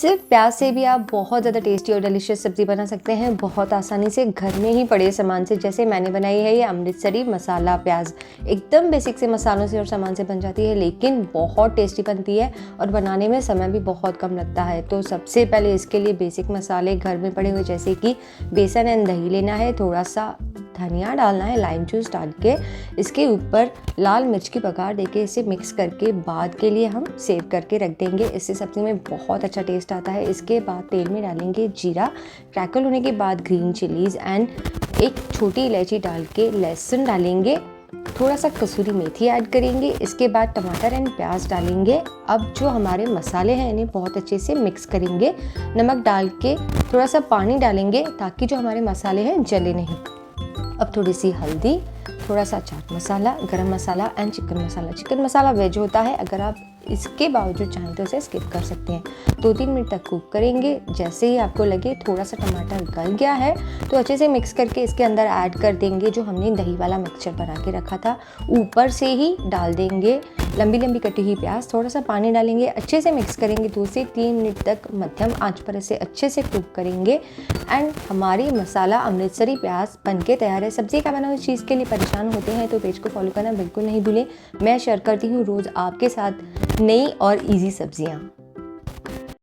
सिर्फ प्याज से भी आप बहुत ज़्यादा टेस्टी और डिलीशियस सब्ज़ी बना सकते हैं बहुत आसानी से घर में ही पड़े सामान से। जैसे मैंने बनाई है ये अमृतसरी मसाला प्याज, एकदम बेसिक से मसालों से और सामान से बन जाती है, लेकिन बहुत टेस्टी बनती है और बनाने में समय भी बहुत कम लगता है। तो सबसे पहले इसके लिए बेसिक मसाले घर में पड़े हुए जैसे कि बेसन एंड दही लेना है, थोड़ा सा धनिया डालना है, लाइम जूस डाल के इसके ऊपर लाल मिर्च की बघार देके इसे मिक्स करके बाद के लिए हम सेव करके रख देंगे। इससे सब्ज़ी में बहुत अच्छा टेस्ट आता है। इसके बाद तेल में डालेंगे जीरा, क्रैकल होने के बाद ग्रीन चिलीज़ एंड एक छोटी इलायची डाल के लहसुन डालेंगे, थोड़ा सा कसूरी मेथी ऐड करेंगे। इसके बाद टमाटर एंड प्याज डालेंगे। अब जो हमारे मसाले हैं इन्हें बहुत अच्छे से मिक्स करेंगे, नमक डाल के थोड़ा सा पानी डालेंगे ताकि जो हमारे मसाले हैं जले नहीं। अब थोड़ी सी हल्दी, थोड़ा सा chaat masala, garam masala and chicken masala. Chicken masala veg होता है, अगर आप इसके बावजूद चाहें तो उसे स्किप कर सकते हैं। 2-3 मिनट तक कुक करेंगे। जैसे ही आपको लगे थोड़ा सा टमाटर गल गया है तो अच्छे से मिक्स करके इसके अंदर ऐड कर देंगे जो हमने दही वाला मिक्सचर बना के रखा था। ऊपर से ही डाल देंगे लंबी लंबी कटी हुई प्याज, थोड़ा सा पानी डालेंगे, अच्छे से मिक्स करेंगे। 2 से 3 मिनट तक मध्यम आंच पर इसे अच्छे से कुक करेंगे एंड हमारी मसाला अमृतसरी प्याज बन के तैयार है। सब्जी का बना हुई चीज़ के लिए परेशान होते हैं तो पेज को फॉलो करना बिल्कुल नहीं भूलें। मैं शेयर करती हूँ रोज़ आपके साथ नई और इजी सब्जियाँ।